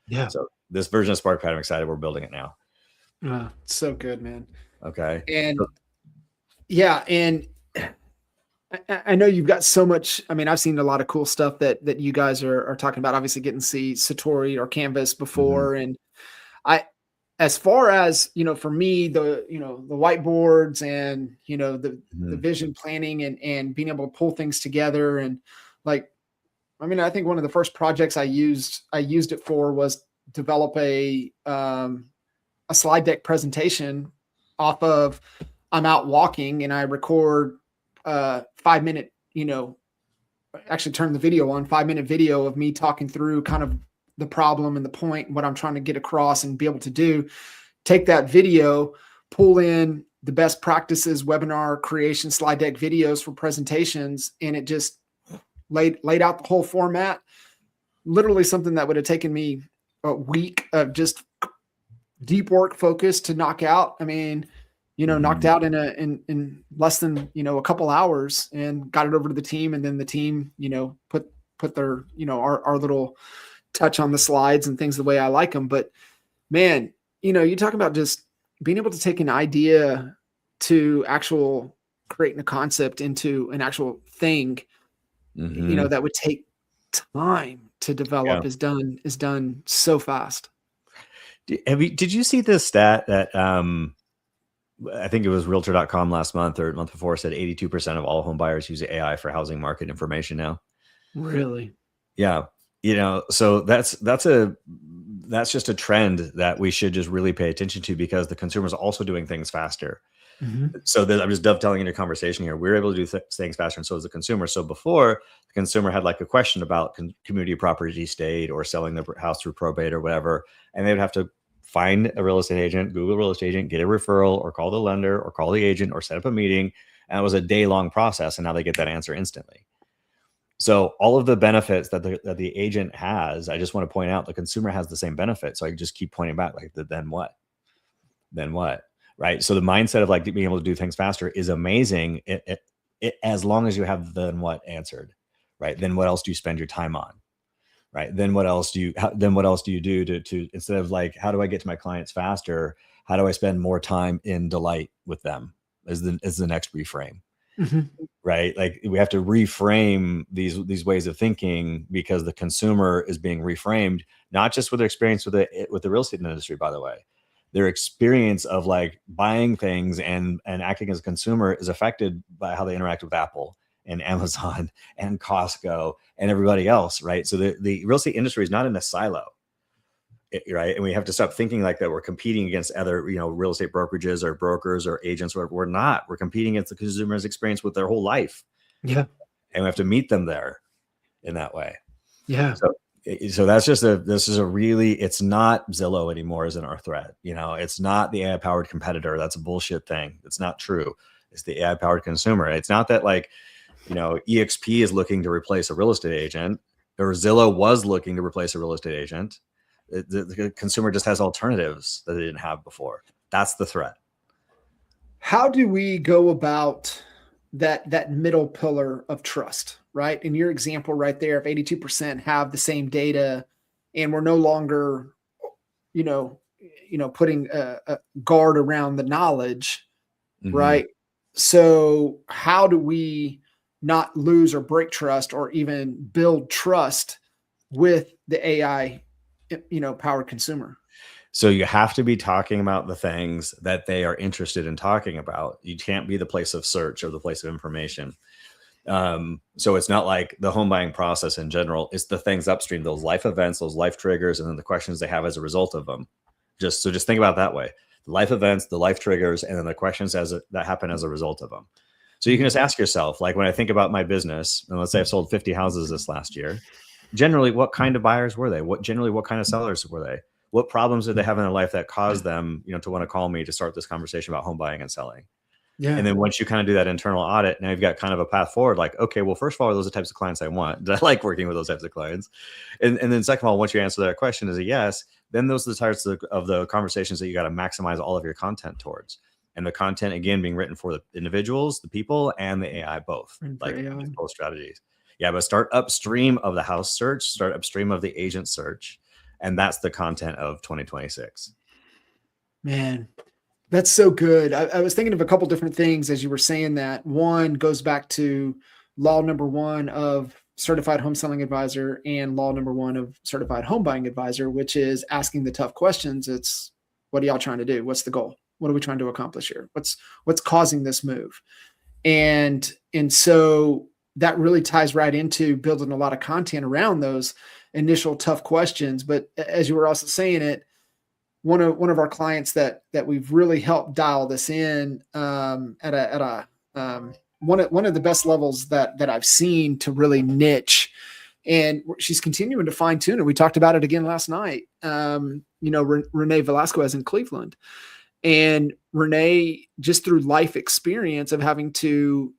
Yeah. So this version of SparkPad, I'm excited. We're building it now. So good, man. Okay. And yeah, and I know you've got so much. I mean, I've seen a lot of cool stuff that you guys are talking about. Obviously, getting to see Satori or Canvas before, and as far as for me, the whiteboards and the vision planning and being able to pull things together, and like, I mean, I think one of the first projects I used it for was develop a slide deck presentation off of I'm out walking and I record 5-minute, actually turn the video on 5-minute video of me talking through kind of the problem and the point, what I'm trying to get across and be able to do, take that video, pull in the best practices, webinar creation, slide deck videos for presentations. And it just laid out the whole format, literally something that would have taken me a week of just deep work focus to knock out. I mean, knocked out in less than, a couple hours, and got it over to the team. And then the team, put their, our little touch on the slides and things the way I like them. But man, you talk about just being able to take an idea to actual creating a concept into an actual thing, that would take time to develop is done so fast. Did you see this stat that I think it was realtor.com last month or month before said 82% of all home buyers use AI for housing market information now? Really? Yeah. So that's just a trend that we should just really pay attention to, because the consumer is also doing things faster. So I'm just dovetailing into conversation here. We're able to do things faster, and so is the consumer. So before, the consumer had like a question about community property state or selling their house through probate or whatever, and they would have to find a real estate agent, Google real estate agent, get a referral, or call the lender, or call the agent, or set up a meeting. And it was a day-long process, and now they get that answer instantly. So all of the benefits that the agent has, I just want to point out, the consumer has the same benefit. So I just keep pointing back, like, then what? Then what? Right. So the mindset of like being able to do things faster is amazing. As long as you have then what answered, right? Then what else do you spend your time on? Right. Then what else do you do to instead of like, how do I get to my clients faster? How do I spend more time in delight with them is the next reframe. Right. Like we have to reframe these ways of thinking, because the consumer is being reframed, not just with their experience with the real estate industry, by the way. Their experience of like buying things and acting as a consumer is affected by how they interact with Apple and Amazon and Costco and everybody else, right? So the real estate industry is not in a silo, right? And we have to stop thinking like that we're competing against other, real estate brokerages or brokers or agents. We're not. We're competing against the consumer's experience with their whole life. Yeah. And we have to meet them there in that way. Yeah. So that's just it's not Zillow anymore isn't our threat. It's not the AI powered competitor. That's a bullshit thing. It's not true. It's the AI powered consumer. It's not that like, EXP is looking to replace a real estate agent, or Zillow was looking to replace a real estate agent. The consumer just has alternatives that they didn't have before. That's the threat. How do we go about that middle pillar of trust, right? In your example right there, if 82% have the same data, and we're no longer, putting a guard around the knowledge, right? So how do we not lose or break trust, or even build trust with the AI, powered consumer? So you have to be talking about the things that they are interested in talking about. You can't be the place of search or the place of information. So it's not like the home buying process in general. It's the things upstream, those life events, those life triggers, and then the questions they have as a result of them. Just think about it that way. The life events, the life triggers, and then the questions that happen as a result of them. So you can just ask yourself, like when I think about my business, and let's say I've sold 50 houses this last year, generally, what kind of buyers were they? What kind of sellers were they? What problems did they have in their life that caused them, to want to call me to start this conversation about home buying and selling? Yeah. And then once you kind of do that internal audit, now you've got kind of a path forward. Like, okay, well, first of all, are those the types of clients I want? Do I like working with those types of clients? And then second of all, once you answer that question as a yes, then those are the types of the conversations that you got to maximize all of your content towards. And the content, again, being written for the individuals, the people, and the AI both, like both strategies. Yeah, but start upstream of the house search, start upstream of the agent search. And that's the content of 2026. Man, that's so good. I was thinking of a couple different things as you were saying that. One goes back to law number 1 of certified home selling advisor and law number 1 of certified home buying advisor, which is asking the tough questions. It's, what are y'all trying to do? What's the goal? What are we trying to accomplish here? What's causing this move? And so that really ties right into building a lot of content around those initial tough questions. But as you were also saying it, one of our clients that we've really helped dial this in at one of the best levels that I've seen to really niche, and she's continuing to fine tune it. We talked about it again last night. Renee Velasquez in Cleveland, and Renee, just through life experience of having to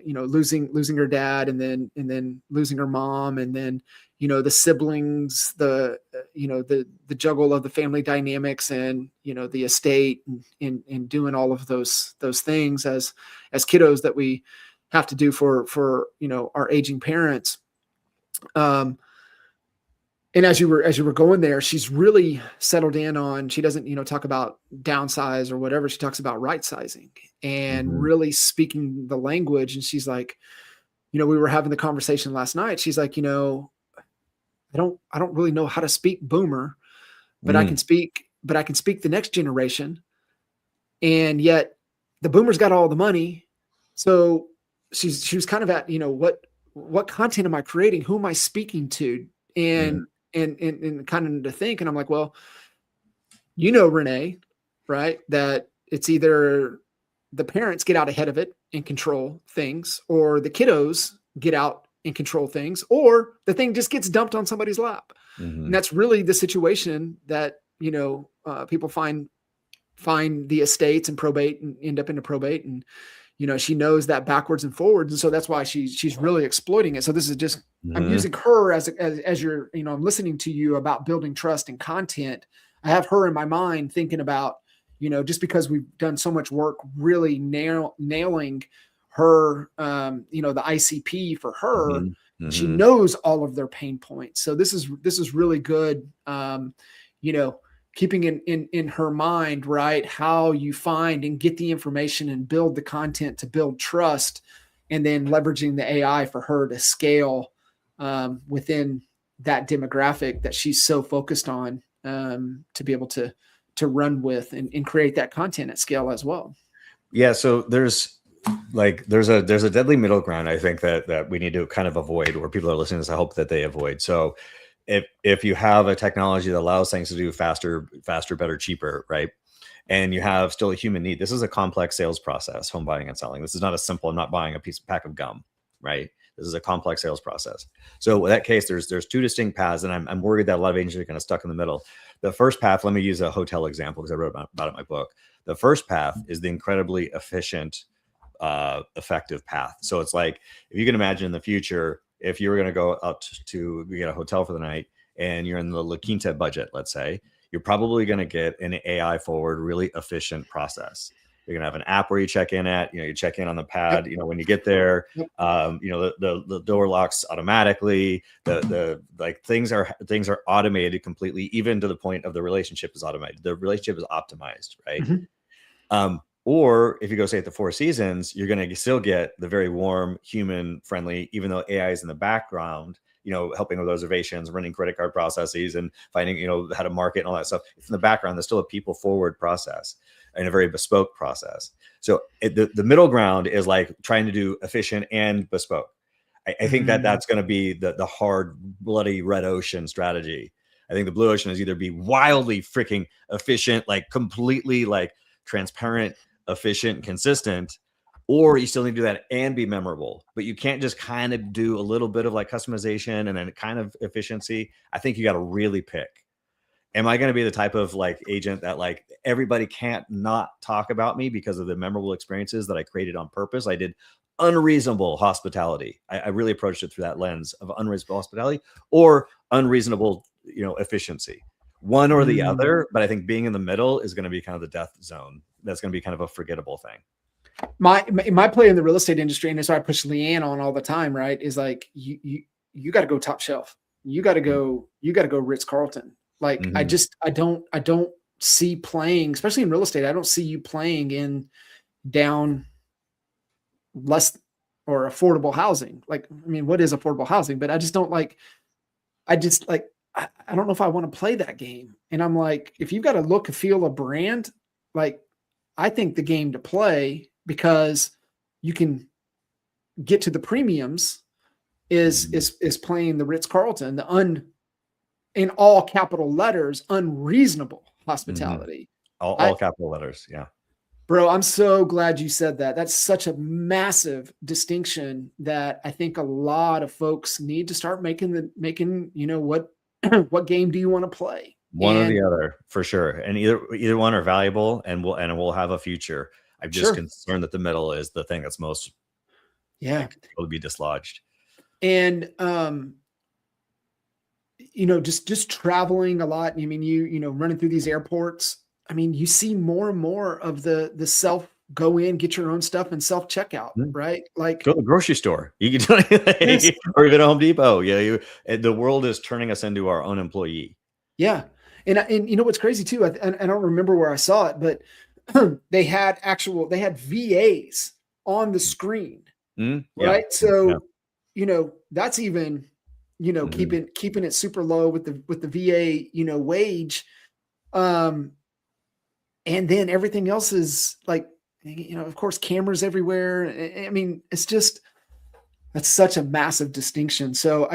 losing her dad, and then losing her mom, and then the siblings, the juggle of the family dynamics, and the estate, and doing all of those things as kiddos that we have to do for our aging parents. And as you were going there, she's really settled in on, she doesn't, talk about downsize or whatever. She talks about right sizing and really speaking the language. And she's like, we were having the conversation last night. She's like, I don't really know how to speak boomer, but I can speak the next generation. And yet the boomers got all the money. So she was kind of at, what content am I creating? Who am I speaking to? And kind of to think, and I'm like, well, Renee, right? That it's either the parents get out ahead of it and control things, or the kiddos get out and control things, or the thing just gets dumped on somebody's lap. And that's really the situation that, people find the estates and probate and end up into probate. And, she knows that backwards and forwards. And so that's why she's really exploiting it. So this is just, I'm using her as you're, I'm listening to you about building trust and content. I have her in my mind thinking about, just because we've done so much work, really nailing her, the ICP for her, she knows all of their pain points. So this is really good. Keeping in her mind, right, how you find and get the information and build the content to build trust, and then leveraging the AI for her to scale within that demographic that she's so focused on, to be able to run with and create that content at scale as well. Yeah. So there's a deadly middle ground, I think, that we need to kind of avoid, or people are listening to this, I hope that they avoid. So if you have a technology that allows things to do faster, better, cheaper, right? And you have still a human need. This is a complex sales process, home buying and selling. This is not a simple, I'm not buying a pack of gum, right? This is a complex sales process. So in that case, there's two distinct paths, and I'm worried that a lot of agents are kind of stuck in the middle. The first path, let me use a hotel example because I wrote about it in my book. The first path is the incredibly efficient, effective path. So it's like, if you can imagine in the future, if you were going to go out to get a hotel for the night and you're in the La Quinta budget, let's say, you're probably going to get an AI forward, really efficient process. You're going to have an app where you check in at, you check in on the pad, when you get there, the door locks automatically, things are automated completely, even to the point of the relationship is automated. The relationship is optimized, right? Or if you go, say, at the Four Seasons, you're going to still get the very warm, human friendly, even though AI is in the background, helping with reservations, running credit card processes, and finding, how to market and all that stuff. It's in the background. There's still a people forward process and a very bespoke process. So the middle ground is like trying to do efficient and bespoke. I think that's going to be the hard, bloody red ocean strategy. I think the blue ocean is either be wildly freaking efficient, like completely like transparent, efficient, consistent, or you still need to do that and be memorable. But you can't just kind of do a little bit of like customization and then kind of efficiency. I think you got to really pick. Am I going to be the type of like agent that like everybody can't not talk about me because of the memorable experiences that I created on purpose? I did unreasonable hospitality. I really approached it through that lens of unreasonable hospitality or unreasonable, efficiency. One or the other, but I think being in the middle is going to be kind of the death zone. That's going to be kind of a forgettable thing. My play in the real estate industry, and that's why I push Leanne on all the time, right? Is like you got to go top shelf. You got to go Ritz-Carlton. Like I don't see playing, especially in real estate. I don't see you playing in down less or affordable housing. Like, I mean, what is affordable housing? But I don't know if I want to play that game. And I'm like, if you've got a look, a feel, a brand, like I think the game to play, because you can get to the premiums, is playing the Ritz-Carlton, in all capital letters, unreasonable hospitality. All capital letters. Yeah. Bro, I'm so glad you said that. That's such a massive distinction that I think a lot of folks need to start making, what game do you want to play? One or the other, for sure. And either one are valuable and we'll have a future. I'm just concerned that the middle is the thing that's most Yeah. Like it'll be dislodged. And, just traveling a lot. I mean, running through these airports, I mean, you see more and more of the self go in, get your own stuff and self checkout, right? Like, Go to the grocery store. You can yes. or even a Home Depot. Yeah, the world is turning us into our own employee. Yeah. And you know what's crazy too? I don't remember where I saw it, but they had VAs on the screen, Yeah. right? Yeah. So, that's even, Mhm. keeping it super low with the VA, wage. Um, and then everything else is like, of course, cameras everywhere. I mean, it's just, that's such a massive distinction. So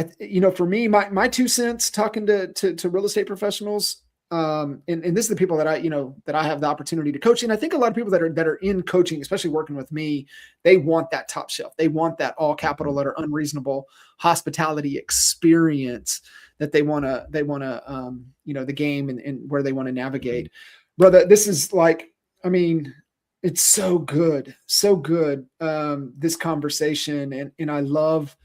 for me, my 2 cents talking to real estate professionals, and this is the people that I have the opportunity to coach. And I think a lot of people that are in coaching, especially working with me, they want that top shelf. They want that all capital letter unreasonable hospitality experience that they want to, the game and where they want to navigate. Brother, this is like, I mean, it's so good, so good. This conversation, and I love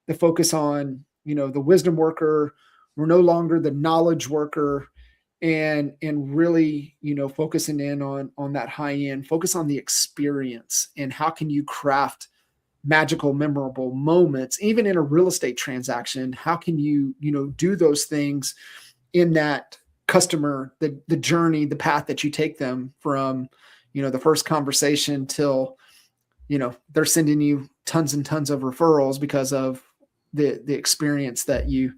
the focus on the wisdom worker. We're no longer the knowledge worker, and really focusing in on that high end. Focus on the experience and how can you craft magical, memorable moments, even in a real estate transaction. How can you do those things in that customer, the journey, the path that you take them from the first conversation till they're sending you tons and tons of referrals because of the experience that you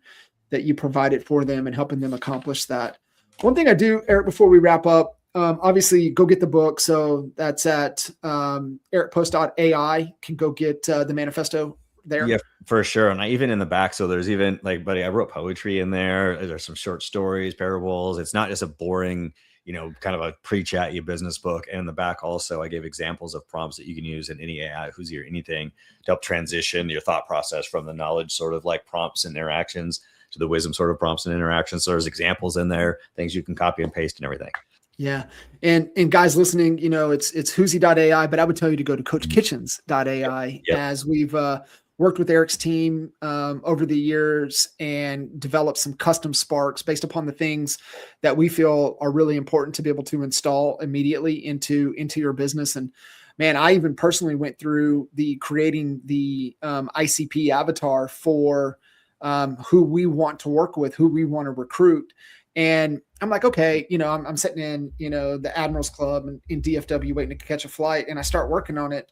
provided for them and helping them accomplish that. One thing I do, Eric, before we wrap up, obviously go get the book. So that's at ericpost.ai. Can go get the manifesto there. Yeah, for sure. And even in the back, so there's even like, buddy, I wrote poetry in there. There's some short stories, parables. It's not just a boring, kind of a preach at you business book. And in the back also, I gave examples of prompts that you can use in any AI, Huzi or anything to help transition your thought process from the knowledge sort of like prompts and interactions to the wisdom sort of prompts and interactions. So there's examples in there, things you can copy and paste and everything. Yeah. And guys listening, it's Huzi.ai, but I would tell you to go to coachkitchens.ai. Yep. As we've worked with Eric's team over the years and developed some custom sparks based upon the things that we feel are really important to be able to install immediately into your business. And man, I even personally went through creating the ICP avatar for who we want to work with, who we want to recruit. And I'm like, okay, I'm sitting in, the Admirals Club in DFW waiting to catch a flight. And I start working on it.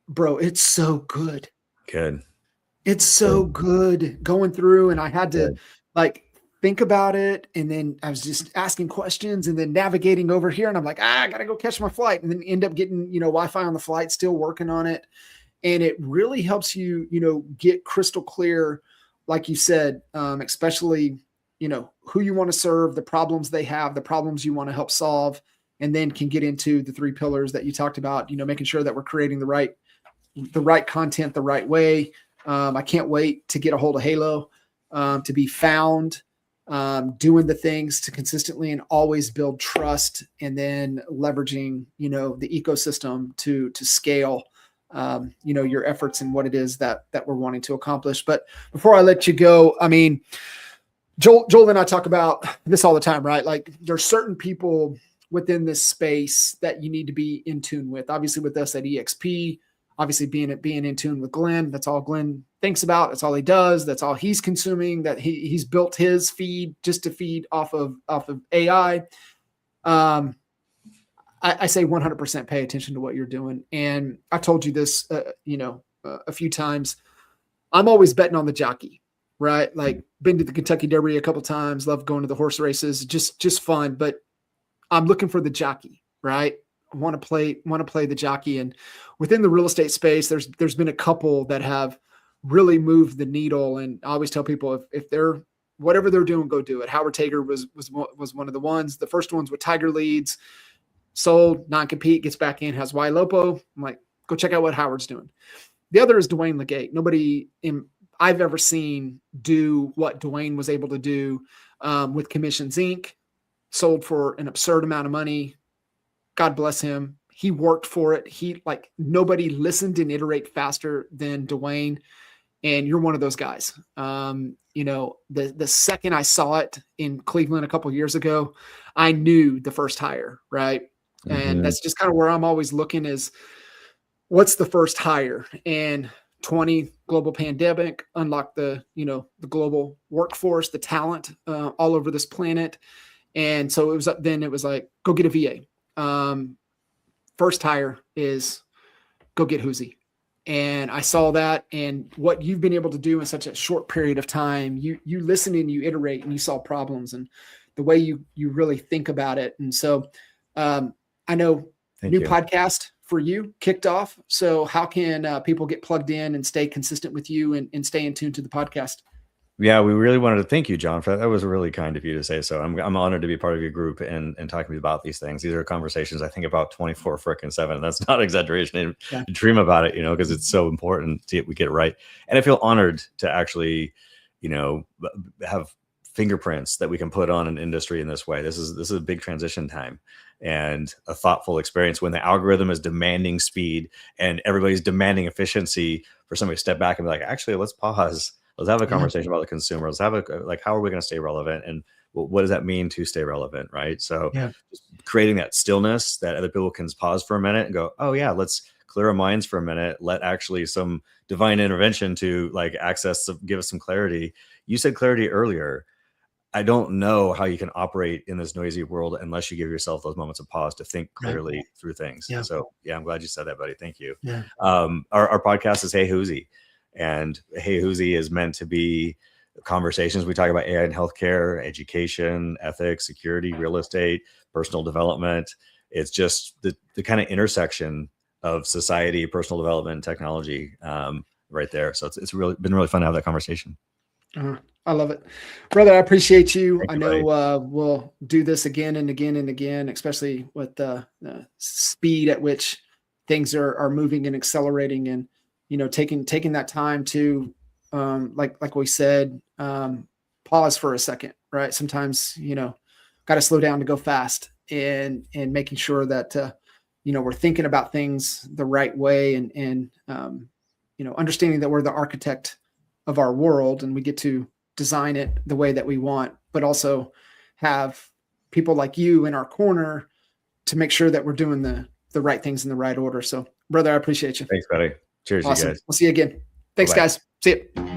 Bro, it's so good. Good. It's so good going through. And I had to like think about it. And then I was just asking questions and then navigating over here. And I'm like, I got to go catch my flight. And then end up getting, Wi-Fi on the flight, still working on it. And it really helps you, get crystal clear, like you said, especially, who you want to serve, the problems they have, the problems you want to help solve, and then can get into the 3 pillars that you talked about, making sure that we're creating the right content the right way. I can't wait to get a hold of Halo, to be found, doing the things to consistently and always build trust, and then leveraging, the ecosystem to scale, your efforts and what it is that we're wanting to accomplish. But before I let you go, I mean, Joel and I talk about this all the time, right? Like there's certain people within this space that you need to be in tune with. Obviously with us at EXP, obviously being in tune with Glenn. That's all Glenn thinks about. That's all he does. That's all he's consuming. That he's built his feed just to feed off of AI. I say 100% pay attention to what you're doing. And I told you this, a few times. I'm always betting on the jockey, right? Like been to the Kentucky Derby a couple of times, love going to the horse races, just fun, but I'm looking for the jockey, right? I want to play the jockey. And within the real estate space, there's been a couple that have really moved the needle. And I always tell people if they're, whatever they're doing, go do it. Howard Tager was one of the ones. The first ones with Tiger Leads, sold, non-compete, gets back in, has Lopo. I'm like, go check out what Howard's doing. The other is Dwayne Legate. Nobody I've ever seen do what Dwayne was able to do with Commissions Inc. Sold for an absurd amount of money. God bless him. he worked for it. He like nobody listened and iterate faster than Dwayne. And you're one of those guys. You know, the second I saw it in Cleveland a couple of years ago, I knew the first hire, right? And that's just kind of where I'm always looking is what's the first hire? And 20 global pandemic unlocked the, you know, the global workforce, the talent all over this planet. And so then it was like, go get a VA. First hire is go get Huzi. And I saw that, and what you've been able to do in such a short period of time, you listen and you iterate and you solve problems, and the way you really think about it. And so I know new podcast for you kicked off. So how can people get plugged in and stay consistent with you and stay in tune to the podcast? Yeah, we really wanted to thank you, John, for that. That was really kind of you to say so. I'm honored to be part of your group and talking to me about these things. These are conversations I think about 24/7. That's not exaggeration. I dream about it, you know, because it's so important we get it right. And I feel honored to actually, you know, have fingerprints that we can put on an industry in this way. This is a big transition time and a thoughtful experience when the algorithm is demanding speed and everybody's demanding efficiency. For somebody to step back and be like, actually, let's pause. Let's have a conversation about the consumer. Let's have how are we going to stay relevant, and what does that mean to stay relevant, right? So just creating that stillness that other people can pause for a minute and go, oh yeah, let's clear our minds for a minute. Let actually some divine intervention to like give us some clarity. You said clarity earlier. I don't know how you can operate in this noisy world unless you give yourself those moments of pause to think clearly through things. So yeah, I'm glad you said that, buddy. Thank you. Our podcast is Hey Huzi. And Hey Huzi is meant to be conversations. We talk about AI in healthcare, education, ethics, security, real estate, personal development. It's just the kind of intersection of society, personal development, and technology right there. So it's really been really fun to have that conversation. I love it, brother. I appreciate you. Thank I you, know we'll do this again and again and again, especially with the speed at which things are moving and accelerating, and you know, taking that time to, like we said, pause for a second, right? Sometimes, you know, got to slow down to go fast, and making sure that, you know, we're thinking about things the right way, and you know, understanding that we're the architect of our world and we get to design it the way that we want, but also have people like you in our corner to make sure that we're doing the right things in the right order. So brother, I appreciate you. Thanks, buddy. Cheers, awesome. you guys. We'll see you again. Thanks, Bye-bye. guys. See you.